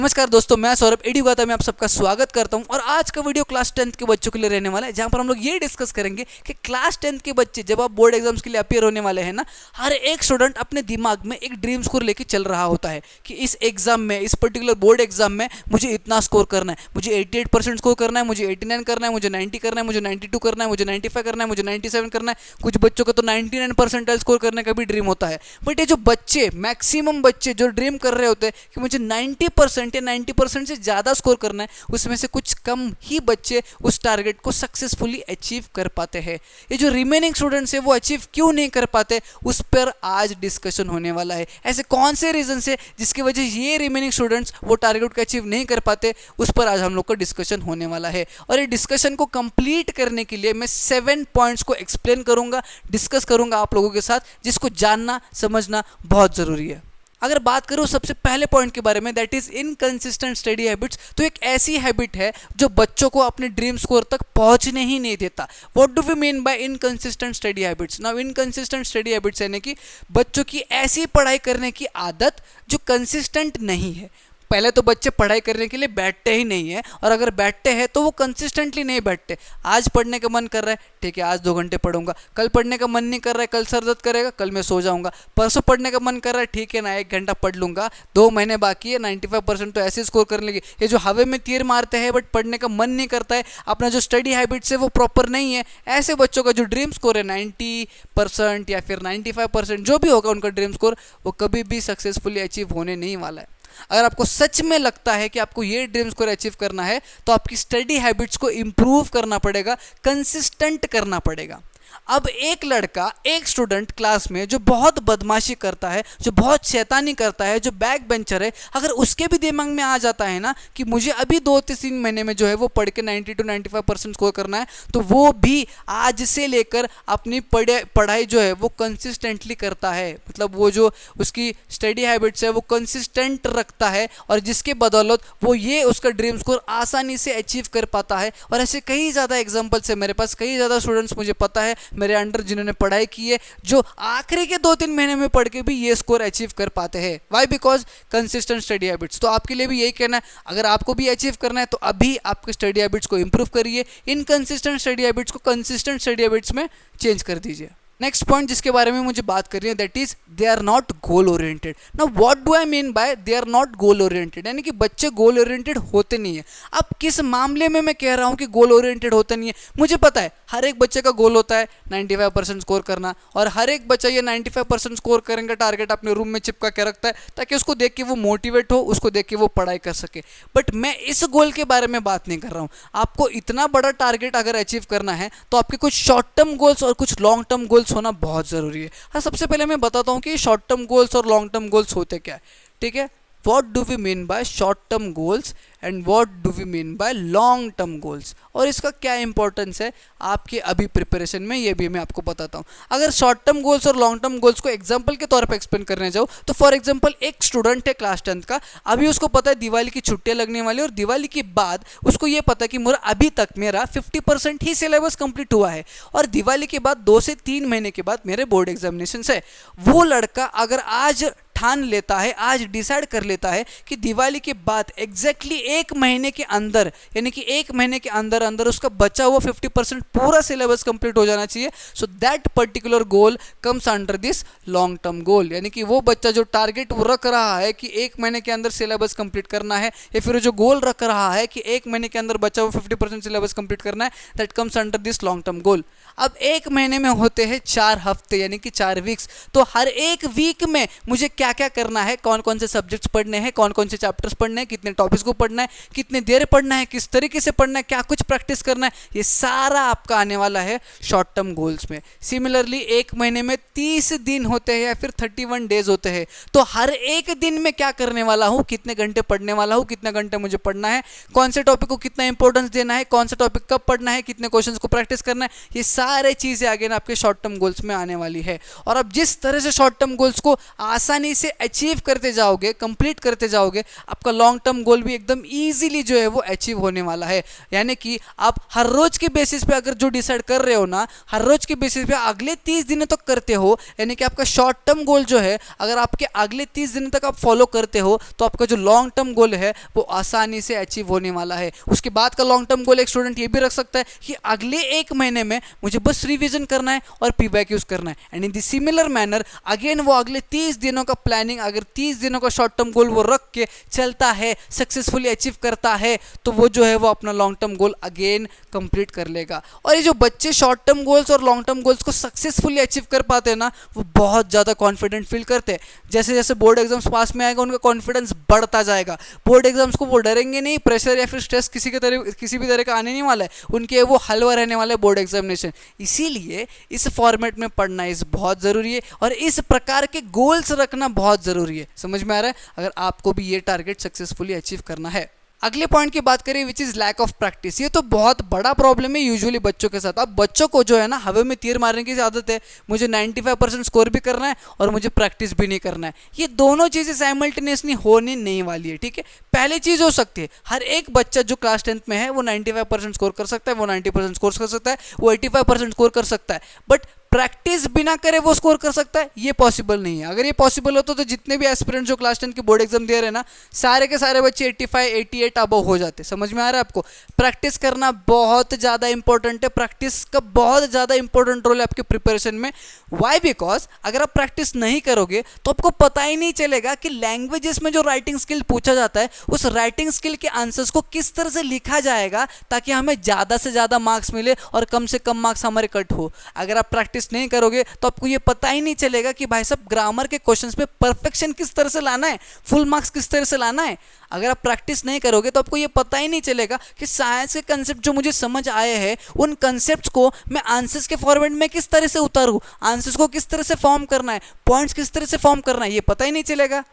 नमस्कार दोस्तों, मैं सौरभ एडुगाता में आप सबका स्वागत करता हूं। और आज का वीडियो क्लास 10th के बच्चों के लिए रहने वाला है, जहां पर हम लोग ये डिस्कस करेंगे कि क्लास 10th के बच्चे जब आप बोर्ड एग्जाम्स के लिए अपियर होने वाले हैं ना, हर एक स्टूडेंट अपने दिमाग में एक ड्रीम स्कोर लेके चल रहा होता है कि इस एग्जाम में, इस पर्टिकुलर बोर्ड एग्जाम में मुझे इतना स्कोर करना है, मुझे 88% स्कोर करना है, मुझे 89 करना है, मुझे 90 करना है, मुझे 92 करना है, मुझे 95 करना है, मुझे 97 करना है। कुछ बच्चों का तो 99 परसेंटाइल स्कोर करने का भी ड्रीम होता है। बट ये जो बच्चे, मैक्सिमम बच्चे जो ड्रीम कर रहे होते हैं कि मुझे 90% या 90% से ज़्यादा स्कोर करना है, उसमें से कुछ कम ही बच्चे उस टारगेट को सक्सेसफुली अचीव कर पाते हैं। ये जो रिमेनिंग स्टूडेंट्स है वो अचीव क्यों नहीं कर पाते, उस पर आज डिस्कशन होने वाला है। ऐसे कौन से रीजन है जिसकी वजह ये रिमेनिंग स्टूडेंट्स वो टारगेट को अचीव नहीं कर पाते, उस पर आज हम लोग का डिस्कशन होने वाला है। और ये डिस्कशन को कंप्लीट करने के लिए मैं 7 पॉइंट्स को एक्सप्लेन करूंगा, डिस्कस करूंगा आप लोगों के साथ, जिसको जानना समझना बहुत ज़रूरी है। अगर बात करूँ सबसे पहले पॉइंट के बारे में, that is inconsistent study habits, तो एक ऐसी हैबिट है जो बच्चों को अपने ड्रीम स्कोर तक पहुंचने ही नहीं देता। What do we mean by inconsistent study habits? Now inconsistent study habits यानी कि बच्चों की ऐसी पढ़ाई करने की आदत जो कंसिस्टेंट नहीं है। पहले तो बच्चे पढ़ाई करने के लिए बैठते ही नहीं है, और अगर बैठते हैं तो वो कंसिस्टेंटली नहीं बैठते। आज पढ़ने का मन कर रहा है, ठीक है आज 2 घंटे पढ़ूंगा। कल पढ़ने का मन नहीं कर रहा है, कल सर दर्द करेगा, कल मैं सो जाऊंगा। परसों पढ़ने का मन कर रहा है, ठीक है ना 1 घंटा पढ़ लूंगा, 2 महीने बाकी है, 95% तो ऐसे स्कोर कर लेंगे। ये जो हवा में तीर मारते हैं बट पढ़ने का मन नहीं करता है, अपना जो स्टडी हैबिट्स है वो प्रॉपर नहीं है, ऐसे बच्चों का जो ड्रीम स्कोर है 90% या फिर 95%, जो भी होगा उनका ड्रीम स्कोर, वो कभी भी सक्सेसफुली अचीव होने नहीं वाला है। अगर आपको सच में लगता है कि आपको ये ड्रीम स्कोर अचीव करना है, तो आपकी स्टडी हैबिट्स को इंप्रूव करना पड़ेगा, कंसिस्टेंट करना पड़ेगा। अब एक लड़का, एक स्टूडेंट क्लास में जो बहुत बदमाशी करता है, जो बहुत शैतानी करता है, जो बैक बेंचर है, अगर उसके भी दिमाग में आ जाता है ना कि मुझे अभी 2-3 महीने में जो है वो पढ़ के 90 to 95% स्कोर करना है, तो वो भी आज से लेकर अपनी पढ़ाई जो है वो कंसिस्टेंटली करता है। मतलब वो जो उसकी स्टडी हैबिट्स है वो कंसिस्टेंट रखता है, और जिसके बदौलत वो ये उसका ड्रीम स्कोर आसानी से अचीव कर पाता है। और ऐसे कई ज़्यादा एग्जाम्पल्स है मेरे पास, कई ज़्यादा स्टूडेंट्स मुझे पता है मेरे अंडर जिन्होंने पढ़ाई की है, जो आखिरी के 2-3 महीने में पढ़ के भी ये स्कोर अचीव कर पाते हैं। Why? Because consistent study habits. तो आपके लिए भी यही कहना है, अगर आपको भी अचीव करना है तो अभी आपके स्टडी हैबिट्स को इंप्रूव करिए, इनकंसिस्टेंट स्टडी हैबिट्स को कंसिस्टेंट स्टडी हैबिट्स में चेंज कर दीजिए। नेक्स्ट पॉइंट जिसके बारे में मुझे बात करनी है, that is they are not goal oriented. Now what do I mean by they are not goal oriented? यानी कि बच्चे गोल ओरिएंटेड होते नहीं है। अब किस मामले में मैं कह रहा हूँ कि गोल ओरिएंटेड होता नहीं है? मुझे पता है हर एक बच्चे का गोल होता है 95% स्कोर करना, और हर एक बच्चा ये 95% स्कोर करेंगे टारगेट अपने रूम में चिपका के रखता है ताकि उसको देख के वो मोटिवेट हो, उसको देख के वो पढ़ाई कर सके। बट मैं इस गोल के बारे में बात नहीं कर रहा हूँ। आपको इतना बड़ा टारगेट अगर अचीव करना है तो आपके कुछ शॉर्ट टर्म गोल्स और कुछ लॉन्ग टर्म गोल्स होना बहुत ज़रूरी है। हाँ, सबसे पहले मैं बताता हूँ कि शॉर्ट टर्म गोल्स और लॉन्ग टर्म गोल्स होते क्या है, ठीक है? What do we mean by short term goals and what do we mean by long term goals? और इसका क्या इंपॉर्टेंस है आपके अभी प्रिपरेशन में, ये भी मैं आपको बताता हूँ। अगर शॉर्ट टर्म गोल्स और लॉन्ग टर्म गोल्स को एग्जांपल के तौर पे एक्सप्लेन करने जाओ, तो फॉर एग्जांपल एक स्टूडेंट है क्लास 10th का, अभी उसको पता है दिवाली की छुट्टियां लगने वाली, और दिवाली के बाद उसको ये पता है कि मेरा अभी तक मेरा 50% ही सिलेबस कंप्लीट हुआ है, और दिवाली के बाद 2 से 3 महीने के बाद मेरे बोर्ड एग्जामिनेशन है। वो लड़का अगर आज ठान लेता है, आज डिसाइड कर लेता है कि दिवाली के बाद एग्जैक्टली 1 महीने के अंदर, यानी कि 1 महीने के अंदर अंदर उसका बचा हुआ 50% पूरा सिलेबस कंप्लीट हो जाना चाहिए, so that particular goal comes under this long term goal. यानी कि वो बच्चा जो टारगेट वो रख रहा है कि 1 महीने के अंदर सिलेबस कंप्लीट करना है, या फिर जो गोल रख रहा है कि 1 महीने के अंदर बचा हुआ 50% सिलेबस कंप्लीट करना है, that comes under this long term goal. अब 1 महीने में होते हैं 4 हफ्ते, यानी कि 4 वीक्स। तो हर एक वीक में मुझे क्या क्या करना है, कौन कौन से सब्जेक्ट्स पढ़ने हैं, कौन कौन से चैप्टर्स पढ़ने हैं, कितने टॉपिक्स को पढ़ना है, कितने देर पढ़ना है, किस तरीके से पढ़ना है, क्या कुछ प्रैक्टिस करना है, ये सारा आपका आने वाला है शॉर्ट टर्म गोल्स में। सिमिलरली 1 महीने में 30 दिन होते हैं या फिर 31 डेज होते हैं, तो हर एक दिन में क्या करने वाला हूँ, कितने घंटे पढ़ने वाला हूँ, कितने घंटे मुझे पढ़ना है, कौन से टॉपिक को कितना इंपॉर्टेंस देना है, कौन सा टॉपिक कब पढ़ना है, कितने क्वेश्चंस को प्रैक्टिस करना है, ये सारे चीज़ें आगे ना आपके शॉर्ट टर्म गोल्स में आने वाली है। और अब जिस तरह से शॉर्ट टर्म गोल्स को आसानी से अचीव करते जाओगे, कंप्लीट करते जाओगे, आपका लॉन्ग टर्म गोल भी एकदम ईजिली जो है वो अचीव होने वाला है। यानी कि आप हर रोज के बेसिस पे अगर जो डिसाइड कर रहे हो ना, हर रोज के बेसिस पे अगले 30 दिनों तक करते हो, यानी कि आपका शॉर्ट टर्म गोल जो है अगर आपके अगले 30 दिनों तक आप फॉलो करते हो तो आपका जो लॉन्ग टर्म गोल है वो आसानी से अचीव होने वाला है। उसके बाद का लॉन्ग टर्म गोल एक स्टूडेंट ये भी रख सकता है कि अगले एक महीने में मुझे बस रिवीजन करना है और पीवाईक्यूज करना है। And in the similar manner again वो अगले 30 दिनों का प्लानिंग, अगर 30 दिनों का शॉर्ट टर्म गोल वो रख के चलता है, सक्सेसफुली अचीव करता है, तो वो जो है वो अपना long term goal again complete कर लेगा। और ये जो बच्चे शॉर्ट टर्म गोल्स और लॉन्ग टर्म गोल्स को सक्सेसफुली अचीव कर पाते हैं ना, वो बहुत ज़्यादा कॉन्फिडेंट फील करते हैं। जैसे जैसे बोर्ड एग्जाम्स पास में आएगा उनका कॉन्फिडेंस बढ़ता जाएगा। बोर्ड एग्जाम्स को वो डरेंगे नहीं, प्रेशर या फिर स्ट्रेस किसी भी तरह का आने नहीं वाला है, उनके वो हलवा रहने वाले बोर्ड एग्जामिनेशन। इसीलिए इस फॉर्मेट में पढ़ना इस बहुत ज़रूरी है और इस प्रकार के गोल्स रखना बहुत ज़रूरी है। समझ में आ रहा है? अगर आपको भी ये टारगेट सक्सेसफुली अचीव करना है। अगले पॉइंट की बात करें which is lack of practice. ये तो बहुत बड़ा प्रॉब्लम है यूजुअली बच्चों के साथ। अब बच्चों को जो है ना हवा में तीर मारने की आदत है, मुझे 95% स्कोर भी करना है और मुझे प्रैक्टिस भी नहीं करना है। ये दोनों चीज़ें साइमल्टेनियसली होने नहीं वाली है, ठीक है। पहली चीज़ हो सकती है हर एक बच्चा जो क्लास 10th में है वो 95% स्कोर कर सकता है, वो 90% स्कोर कर सकता है, वो 85% स्कोर कर सकता है, बट प्रैक्टिस बिना करे वो स्कोर कर सकता है, ये पॉसिबल नहीं है। अगर ये पॉसिबल होता तो जितने भी एस्पिरेंट्स जो क्लास 10 के बोर्ड एग्जाम दे रहे हैं ना, सारे के सारे बच्चे 85 88 अबव हो जाते। समझ में आ रहा है आपको? प्रैक्टिस करना बहुत ज़्यादा इंपॉर्टेंट है। प्रैक्टिस का बहुत ज़्यादा इंपॉर्टेंट रोल है आपके प्रिपरेशन में। वाई? बिकॉज अगर आप प्रैक्टिस नहीं करोगे तो आपको पता ही नहीं चलेगा कि लैंग्वेजेस में जो राइटिंग स्किल पूछा जाता है उस राइटिंग स्किल के आंसर्स को किस तरह से लिखा जाएगा ताकि हमें ज़्यादा से ज़्यादा मार्क्स मिले और कम से कम मार्क्स हमारे कट हो। अगर आप प्रैक्टिस नहीं करोगे तो आपको ये पता ही नहीं चलेगा कि भाई साहब ग्रामर के क्वेश्चंस में परफेक्शन किस तरह से लाना है, फुल मार्क्स किस तरह से लाना है। अगर आप प्रैक्टिस नहीं करोगे तो आपको ये पता ही नहीं चलेगा कि साइंस के कंसेप्ट जो मुझे समझ आए हैं उन कंसेप्ट्स को मैं आंसर्स के फॉर्मेट में किस तरह से उतारूं, आंसर्स को किस तरह से फॉर्म करना है, पॉइंट्स किस तरह से फॉर्म करना है, ये पता ही नहीं चलेगा।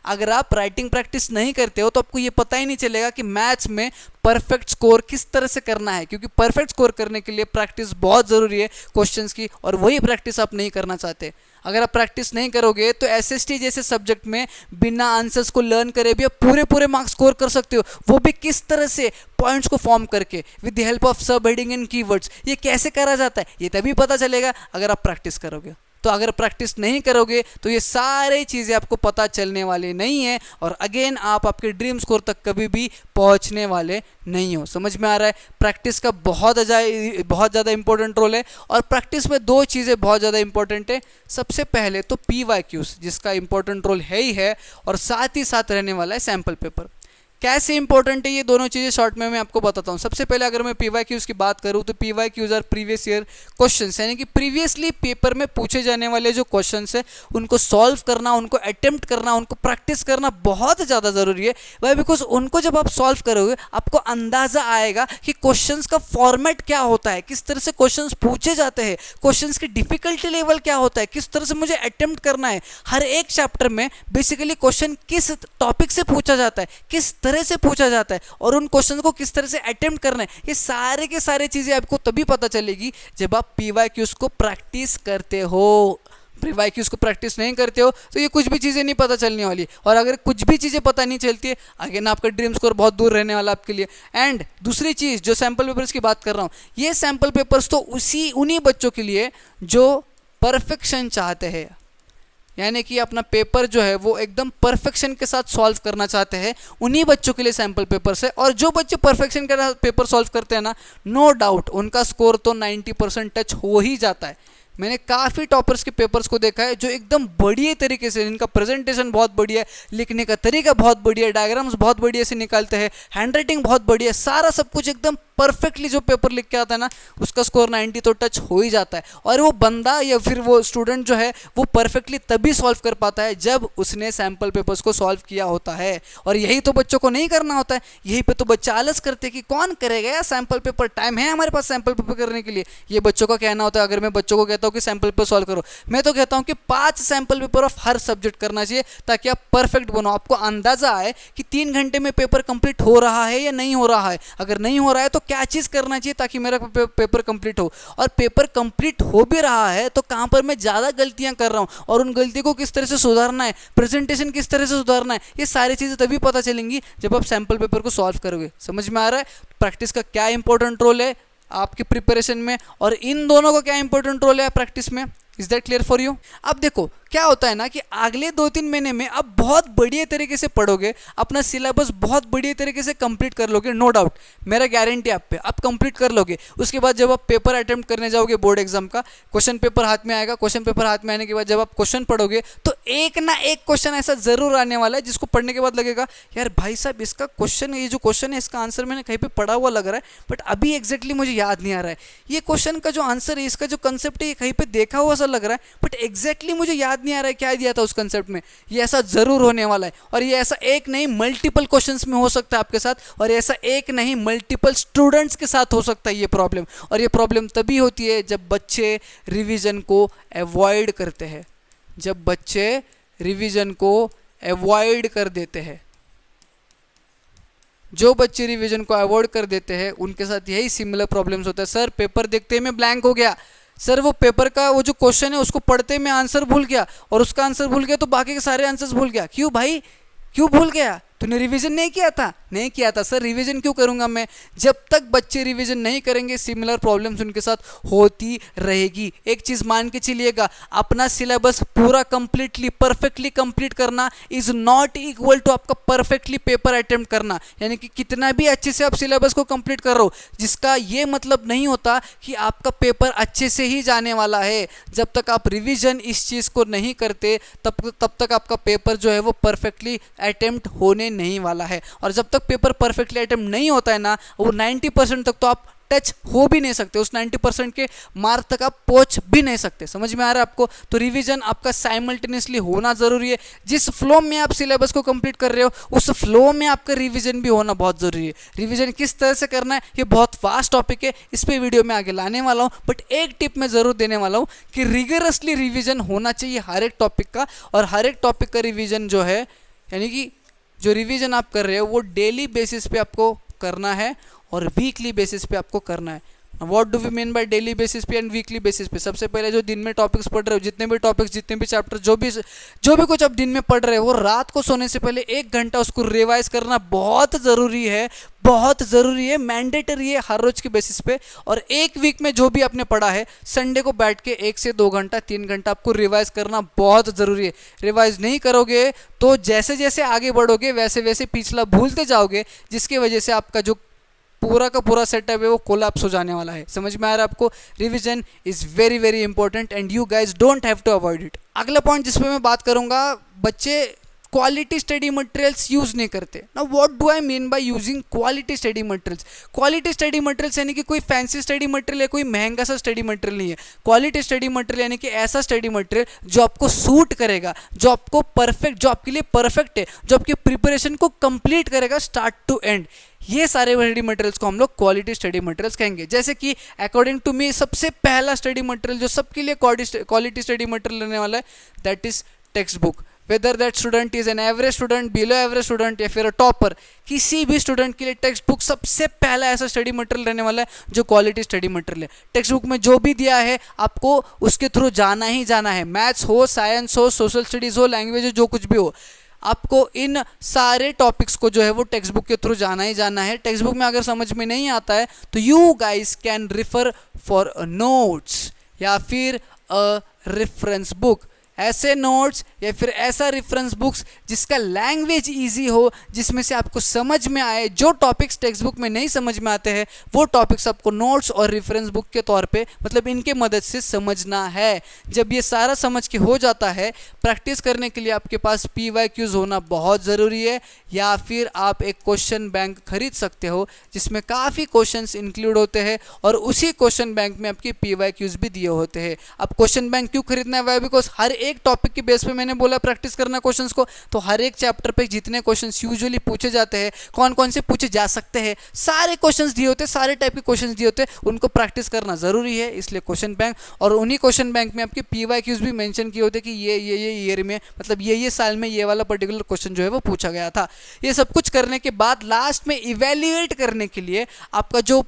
अगर आप राइटिंग प्रैक्टिस नहीं करते हो तो आपको ये पता ही नहीं चलेगा कि मैथ्स में परफेक्ट स्कोर किस तरह से करना है, क्योंकि परफेक्ट स्कोर करने के लिए प्रैक्टिस बहुत ज़रूरी है क्वेश्चंस की, और वही प्रैक्टिस आप नहीं करना चाहते। अगर आप प्रैक्टिस नहीं करोगे तो एसएसटी जैसे सब्जेक्ट में बिना आंसर्स को लर्न करे भी आप पूरे मार्क्स स्कोर कर सकते हो, वो भी किस तरह से, पॉइंट्स को फॉर्म करके विद द हेल्प ऑफ सब हेडिंग एंड कीवर्ड्स। ये कैसे करा जाता है ये तभी पता चलेगा अगर आप प्रैक्टिस करोगे। तो अगर प्रैक्टिस नहीं करोगे तो ये सारी चीज़ें आपको पता चलने वाली नहीं है और अगेन आप आपके ड्रीम स्कोर तक कभी भी पहुंचने वाले नहीं हो। समझ में आ रहा है? प्रैक्टिस का बहुत ज़्यादा इंपॉर्टेंट रोल है और प्रैक्टिस में दो चीज़ें बहुत ज़्यादा इंपॉर्टेंट है। सबसे पहले तो पीवाईक्यूज जिसका इंपॉर्टेंट रोल है ही है, और साथ ही साथ रहने वाला है सैम्पल पेपर। कैसे इंपॉर्टेंट है ये दोनों चीज़ें शॉर्ट में मैं आपको बताता हूँ। सबसे पहले अगर मैं पीवाईक्यूज की बात करूँ तो PYQs our previous year questions, यानी कि प्रीवियसली पेपर में पूछे जाने वाले जो क्वेश्चंस है उनको सॉल्व करना, उनको अटेम्प्ट करना, उनको प्रैक्टिस करना बहुत ज़्यादा ज़रूरी है। वाई? बिकॉज उनको जब आप सॉल्व करोगे आपको अंदाज़ा आएगा कि क्वेश्चंस का फॉर्मेट क्या होता है, किस तरह से क्वेश्चंस पूछे जाते हैं, क्वेश्चंस की डिफिकल्टी लेवल क्या होता है, किस तरह से मुझे अटेम्प्ट करना है। हर एक चैप्टर में बेसिकली क्वेश्चन किस टॉपिक से पूछा जाता है, किस तरह से पूछा जाता है और उन क्वेश्चन को किस तरह से अटेम्प्ट करना है, ये सारे के सारे चीज़ें आपको तभी पता चलेगी जब आप पीवाईक्यूज को प्रैक्टिस करते हो। पीवाईक्यूज को प्रैक्टिस नहीं करते हो तो ये कुछ भी चीज़ें नहीं पता चलने वाली, और अगर कुछ भी चीज़ें पता नहीं चलती है अगेन आपका ड्रीम स्कोर बहुत दूर रहने वाला आपके लिए। एंड दूसरी चीज़ जो सैम्पल पेपर्स की बात कर रहा हूँ, ये सैम्पल पेपर्स तो उन्हीं बच्चों के लिए जो परफेक्शन चाहते हैं, यानी कि अपना पेपर जो है वो एकदम परफेक्शन के साथ सॉल्व करना चाहते हैं, उन्हीं बच्चों के लिए सैम्पल पेपर्स है। और जो बच्चे परफेक्शन के साथ पेपर सॉल्व करते हैं ना, नो डाउट उनका स्कोर तो 90% टच हो ही जाता है। मैंने काफ़ी टॉपर्स के पेपर्स को देखा है जो एकदम बढ़िया तरीके से, इनका प्रेजेंटेशन बहुत बढ़िया है, लिखने का तरीका बहुत बढ़िया है, डायग्राम्स बहुत बढ़िया से निकालते हैं, हैंडराइटिंग बहुत बढ़िया है, सारा सब कुछ एकदम परफेक्टली जो पेपर लिख के आता है ना उसका स्कोर 90 तो टच हो ही जाता है। और वो बंदा या फिर वो स्टूडेंट जो है वो परफेक्टली तभी सॉल्व कर पाता है जब उसने सैम्पल पेपर्स को सॉल्व किया होता है। और यही तो बच्चों को नहीं करना होता है, यही पे तो बच्चा आलस करते हैं कि कौन करेगा यार सैम्पल पेपर, टाइम है हमारे पास सैम्पल पेपर करने के लिए, ये बच्चों का कहना होता है। अगर मैं बच्चों को कहता हूँ हो कि सैम्पल पेपर सॉल्व करो, मैं तो कहता हूँ कि 5 sample paper of her subject करना चाहिए ताकि आप परफेक्ट बनो, आपको अंदाजा आए कि 3 घंटे में पेपर कंप्लीट हो रहा है या नहीं हो रहा है। अगर नहीं हो रहा है तो क्या चीज़ करना चाहिए ताकि मेरा पेपर कंप्लीट हो, और पेपर कंप्लीट हो भी रहा है तो कहाँ पर मैं ज़्यादा गलतियाँ कर रहा हूँ और उन गलतियों को किस तरह से सुधारना है, प्रेजेंटेशन किस तरह से सुधारना है, ये सारी चीज़ें तभी पता चलेंगी जब आप सैम्पल पेपर को सॉल्व करोगे। समझ में आ रहा है प्रैक्टिस का क्या इंपॉर्टेंट रोल है आपकी प्रिपरेशन में, और इन दोनों का क्या इंपॉर्टेंट रोल है प्रैक्टिस में। Is that clear for you? अब देखो क्या होता है ना कि अगले 2-3 महीने में आप बहुत बढ़िया तरीके से पढ़ोगे, अपना सिलेबस बहुत बढ़िया तरीके से कंप्लीट कर लोगे, नो डाउट, मेरा गारंटी आप पे, आप कंप्लीट कर लोगे। उसके बाद जब आप पेपर अटेम्प्ट करने जाओगे बोर्ड एग्जाम का, क्वेश्चन पेपर हाथ में आएगा, क्वेश्चन पेपर हाथ में आने के बाद जब आप क्वेश्चन पढ़ोगे तो एक ना एक क्वेश्चन ऐसा जरूर आने वाला है जिसको पढ़ने के बाद लगेगा यार भाई साहब इसका क्वेश्चन, ये जो क्वेश्चन है इसका आंसर मैंने कहीं पर पढ़ा हुआ लग रहा है बट अभी एग्जैक्टली मुझे याद नहीं आ रहा है, ये क्वेश्चन का जो आंसर है, इसका जो कंसेप्ट है ये कहीं पर देखा हुआ सा लग रहा है बट एग्जैक्टली मुझे याद नहीं आ रहा है क्या दिया था उस कंसेप्ट में। ये ऐसा जरूर होने वाला है, और ये ऐसा एक नहीं मल्टीपल क्वेश्चंस में हो सकता है आपके साथ, और ऐसा एक नहीं मल्टीपल स्टूडेंट्स के साथ हो सकता है ये प्रॉब्लम। और ये प्रॉब्लम तभी होती है जब बच्चे रिवीजन को अवॉइड करते हैं, जब बच्चे रिवीजन को अवॉइड कर देते हैं। जो बच्चे रिवीजन को अवॉइड कर देते हैं उनके साथ यही सिमिलर प्रॉब्लम्स होता है। सर पेपर देखते ही मैं ब्लैंक हो गया, सर वो पेपर का वो जो क्वेश्चन है उसको पढ़ते मैं आंसर भूल गया, और उसका आंसर भूल गया तो बाकी के सारे आंसर्स भूल गया। क्यों भाई, क्यों भूल गया? तूने रिवीजन नहीं किया था? नहीं किया था। सर रिवीजन क्यों करूंगा मैं? जब तक बच्चे रिवीजन नहीं करेंगे सिमिलर प्रॉब्लम्स उनके साथ होती रहेगी। एक चीज़ मान के चलिएगा, अपना सिलेबस पूरा कंप्लीटली परफेक्टली कंप्लीट करना इज़ नॉट इक्वल टू आपका परफेक्टली पेपर अटेम्प्ट करना। यानी कि कितना भी अच्छे से आप सिलेबस को कंप्लीट कर रहे हो, जिसका ये मतलब नहीं होता कि आपका पेपर अच्छे से ही जाने वाला है। जब तक आप रिवीजन इस चीज़ को नहीं करते तब तक आपका पेपर जो है वो परफेक्टली अटेम्प्ट होने नहीं वाला है। और जब तक पेपर परफेक्टली अटेम्प्ट नहीं होता है ना, वो 90% तक तो आप टच हो भी नहीं सकते, उस 90% के मार्क तक आप पहुंच भी नहीं सकते। समझ में आ रहा है आपको? तो रिवीजन आपका साइमल्टेनियसली होना जरूरी है। जिस फ्लो में आप सिलेबस को कंप्लीट कर रहे हो उस फ्लो में आपका रिवीजन भी होना बहुत जरूरी है। रिवीजन किस तरह से करना है ये बहुत वास्ट टॉपिक है, इस पे वीडियो में आगे लाने वाला हूँ, बट एक टिप मैं जरूर देने वाला हूँ कि रिगरसली रिवीजन होना चाहिए हर एक टॉपिक का। और हर एक टॉपिक का रिवीजन जो है, यानी कि जो रिवीजन आप कर रहे हो वो डेली बेसिस पे आपको करना है और वीकली बेसिस पे आपको करना है। What do we mean by daily basis पे एंड वीकली बेसिस पे? सबसे पहले जो दिन में टॉपिक्स पढ़ रहे हो, जितने भी टॉपिक्स, जितने भी चैप्टर, जो भी कुछ आप दिन में पढ़ रहे हो, वो रात को सोने से पहले 1 घंटा उसको रिवाइज करना बहुत ज़रूरी है, बहुत ज़रूरी है, मैंडेटरी है हर रोज के बेसिस पे। और एक वीक में जो भी आपने पढ़ा है संडे को बैठ के 1 से 2 घंटा 3 घंटा आपको रिवाइज करना बहुत ज़रूरी है। रिवाइज नहीं करोगे तो जैसे जैसे आगे बढ़ोगे वैसे वैसे पिछला भूलते जाओगे, जिसकी वजह से आपका जो पूरा का पूरा सेटअप है वो कोलैप्स हो जाने वाला है। समझ में आ रहा है आपको? Revision is very very important and you guys don't have to avoid it. अगला पॉइंट जिस पे मैं बात करूंगा, बच्चे क्वालिटी स्टडी मटेरियल्स यूज़ नहीं करते ना। What do I mean by using quality study materials? Quality study materials यानी कि कोई फैंसी स्टडी मटेरियल है, कोई महंगा सा स्टडी मटेरियल नहीं है। क्वालिटी स्टडी मटेरियल यानी कि ऐसा स्टडी मटेरियल जो आपको सूट करेगा, जो आपको परफेक्ट, जो आपके लिए परफेक्ट है, जो आपकी प्रिपरेशन को कंप्लीट करेगा स्टार्ट टू एंड। ये सारे स्टडी मटेरियल्स को हम लोग क्वालिटी स्टडी मटेरियल्स कहेंगे। जैसे कि अकॉर्डिंग टू मी सबसे पहला स्टडी मटेरियल जो सबके लिए क्वालिटी स्टडी मटेरियल रहने वाला है, that is text book. Whether that student is an average student, below average student या फिर अ टॉपर, किसी भी स्टूडेंट के लिए टेक्स्ट बुक सबसे पहला ऐसा स्टडी मटेरियल रहने वाला है जो क्वालिटी स्टडी मटेरियल है। टेक्स्ट बुक में जो भी दिया है आपको उसके थ्रू जाना ही जाना है। मैथ्स हो, साइंस हो, सोशल स्टडीज़ हो, लैंग्वेज हो, जो कुछ भी हो, आपको इन सारे टॉपिक्स को जो है वो टेक्स्ट बुक के थ्रू जाना ही जाना है। टेक्स्ट बुक में अगर समझ में नहीं आता है तो you guys can refer for notes या फिर अ रेफरेंस बुक। ऐसे नोट्स या फिर ऐसा रेफरेंस बुक्स जिसका लैंग्वेज इजी हो, जिसमें से आपको समझ में आए। जो टॉपिक्स टेक्स्ट बुक में नहीं समझ में आते हैं वो टॉपिक्स आपको नोट्स और रेफरेंस बुक के तौर पे, मतलब इनके मदद से समझना है। जब ये सारा समझ के हो जाता है, प्रैक्टिस करने के लिए आपके पास PYQs होना बहुत ज़रूरी है, या फिर आप एक क्वेश्चन बैंक खरीद सकते हो जिसमें काफ़ी क्वेश्चंस इंक्लूड होते हैं और उसी क्वेश्चन बैंक में आपके PYQs भी दिए होते हैं। अब क्वेश्चन बैंक क्यों खरीदना है? वह बिकॉज हर एक टॉपिक के बेस पे मैंने बोला प्रैक्टिस करना क्वेश्चंस को, तो हर एक चैप्टर पे जितने क्वेश्चंस यूजुअली पूछे जाते हैं, कौन कौन से पूछे जा सकते हैं, सारे क्वेश्चंस दिए होते हैं, सारे टाइप के क्वेश्चंस दिए होते हैं, उनको प्रैक्टिस करना ज़रूरी है। इसलिए क्वेश्चन बैंक, और उन्हीं क्वेश्चन बैंक में आपके PYQs भी मेंशन किए होते हैं कि ये ईयर में, मतलब ये साल में ये वाला पर्टिकुलर क्वेश्चन जो है वो पूछा गया था। ये सब कुछ करने के बाद लास्ट में इवेल्युएट करने के लिए आपका जो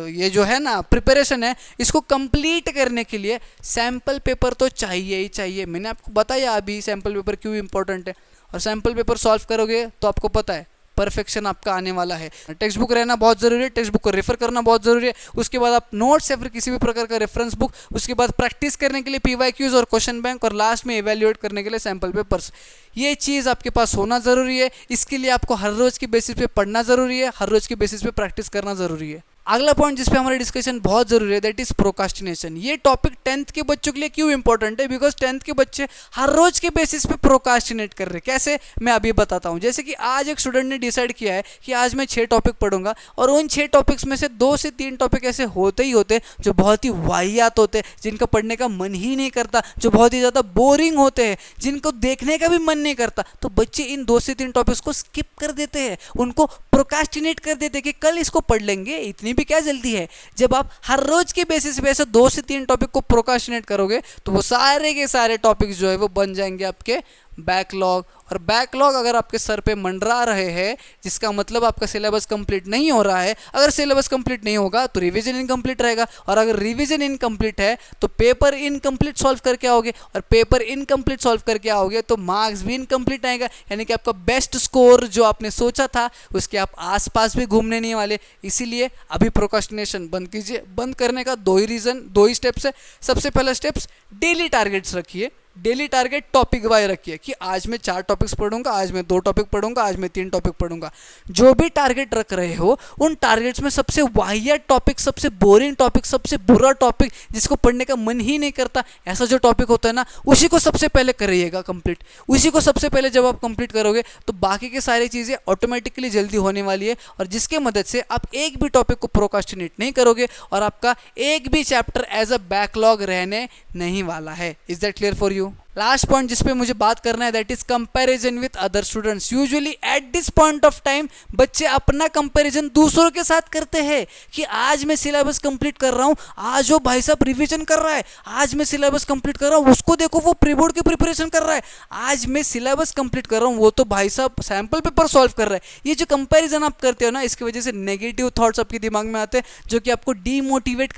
ये जो है ना प्रिपरेशन है, इसको कंप्लीट करने के लिए सैम्पल पेपर तो चाहिए ही चाहिए। मैंने आपको बताया अभी सैम्पल पेपर क्यों इंपॉर्टेंट है, और सैम्पल पेपर सॉल्व करोगे तो आपको पता है परफेक्शन आपका आने वाला है। टेक्स्ट बुक रहना बहुत ज़रूरी है, टेक्स्ट बुक को रेफर करना बहुत ज़रूरी है। उसके बाद आप नोट्स या फिर किसी भी प्रकार का रेफरेंस बुक, उसके बाद प्रैक्टिस करने के लिए PYQs और क्वेश्चन बैंक, और लास्ट में इवेल्युएट करने के लिए सैम्पल पेपर्स। ये चीज़ आपके पास होना ज़रूरी है। इसके लिए आपको हर रोज़ की बेसिस पे पढ़ना ज़रूरी है, हर रोज़ की बेसिस पे प्रैक्टिस करना ज़रूरी है। अगला पॉइंट जिस पे हमारी डिस्कशन बहुत जरूरी है, दैट इज प्रोकास्टिनेशन। ये टॉपिक 10th के बच्चों के लिए क्यों इंपॉर्टेंट है? बिकॉज 10th के बच्चे हर रोज के बेसिस पे प्रोकास्टिनेट कर रहे हैं। कैसे, मैं अभी बताता हूँ। जैसे कि आज एक स्टूडेंट ने डिसाइड किया है कि आज मैं 6 टॉपिक पढ़ूंगा, और उन 6 टॉपिक्स में से 2 से 3 टॉपिक ऐसे होते ही होते जो बहुत ही वाहियात होते हैं, जिनका पढ़ने का मन ही नहीं करता, जो बहुत ही ज़्यादा बोरिंग होते हैं, जिनको देखने का भी मन नहीं करता, तो बच्चे इन 2 से 3 टॉपिक्स को स्किप कर देते हैं, उनको प्रोकास्टिनेट कर देते हैं कि कल इसको पढ़ लेंगे, इतनी भी क्या जल्दी है। जब आप हर रोज के बेसिस पे ऐसे 2 से 3 टॉपिक को प्रोकास्टिनेट करोगे तो वो सारे के सारे टॉपिक्स जो है वो बन जाएंगे आपके बैकलॉग। और बैकलॉग अगर आपके सर पे मंडरा रहे हैं, जिसका मतलब आपका सिलेबस कंप्लीट नहीं हो रहा है। अगर सिलेबस कंप्लीट नहीं होगा तो रिवीजन इनकम्प्लीट रहेगा, और अगर रिवीजन इनकम्प्लीट है तो पेपर इनकम्प्लीट सॉल्व करके आओगे, और पेपर इनकम्प्लीट सॉल्व करके आओगे तो मार्क्स भी इनकम्प्लीट आएगा, यानी कि आपका बेस्ट स्कोर जो आपने सोचा था उसके आप आसपास भी घूमने नहीं वाले। इसीलिए अभी प्रोकास्टिनेशन बंद कीजिए। बंद करने का 2 ही स्टेप्स है। सबसे पहला स्टेप्स, डेली टारगेट्स रखिए। डेली टारगेट टॉपिक वाइज रखिए कि आज मैं 4 टॉपिक्स पढ़ूंगा, आज मैं 2 टॉपिक पढ़ूंगा, आज मैं 3 टॉपिक पढ़ूंगा। जो भी टारगेट रख रहे हो, उन टारगेट्स में सबसे वाहियात टॉपिक, सबसे बोरिंग टॉपिक, सबसे बुरा टॉपिक, जिसको पढ़ने का मन ही नहीं करता, ऐसा जो टॉपिक होता है ना, उसी को सबसे पहले करिएगा कंप्लीट। उसी को सबसे पहले जब आप कंप्लीट करोगे तो बाकी की सारी चीज़ें ऑटोमेटिकली जल्दी होने वाली है, और जिसके मदद से आप एक भी टॉपिक को प्रोकास्टिनेट नहीं करोगे, और आपका एक भी चैप्टर एज अ बैकलॉग रहने नहीं वाला है। Is that clear for you? Last point जिस पे मुझे बात करना है, that is comparison with other students. Usually at this point of time बच्चे अपना कंपैरिजन दूसरों के साथ करते हैं कि आज मैं सिलेबस कंप्लीट कर रहा हूं, आज वो भाई साहब रिवीजन कर रहा है, आज मैं सिलेबस कंप्लीट कर रहा हूं, उसको देखो वो प्री बोर्ड की प्रिपरेशन कर रहा है, आज मैं सिलेबस कंप्लीट कर रहा हूं, वो तो भाई साहब सैंपल पेपर सॉल्व कर रहा है। ये जो कंपैरिजन आप करते हो ना, इसकी वजह से नेगेटिव थॉट्स आपके दिमाग में आते हैं, जो कि आपको डीमोटिवेट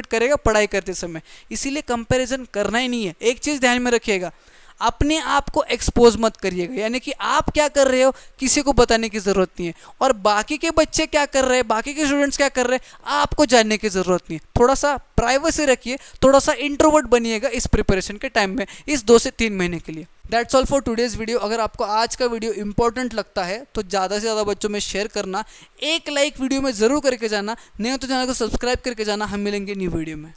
करेगा पढ़ाई करते समय। इसीलिए कंपैरिजन करना ही नहीं है। एक चीज ध्यान में रखिएगा, अपने आप को एक्सपोज मत करिएगा, यानी कि आप क्या कर रहे हो किसी को बताने की जरूरत नहीं है, और बाकी के बच्चे क्या कर रहे हैं, बाकी के स्टूडेंट्स क्या कर रहे हैं, आपको जानने की जरूरत नहीं है। थोड़ा सा प्राइवेसी रखिए, थोड़ा सा इंट्रोवर्ट बनिएगा इस प्रिपरेशन के टाइम में, इस 2 से 3 महीने के लिए। That's all for today's video. अगर आपको आज का वीडियो इंपॉर्टेंट लगता है तो ज़्यादा से ज़्यादा बच्चों में शेयर करना, एक लाइक वीडियो में ज़रूर करके जाना, नहीं हो तो चैनल को सब्सक्राइब करके जाना। हम मिलेंगे न्यू वीडियो में।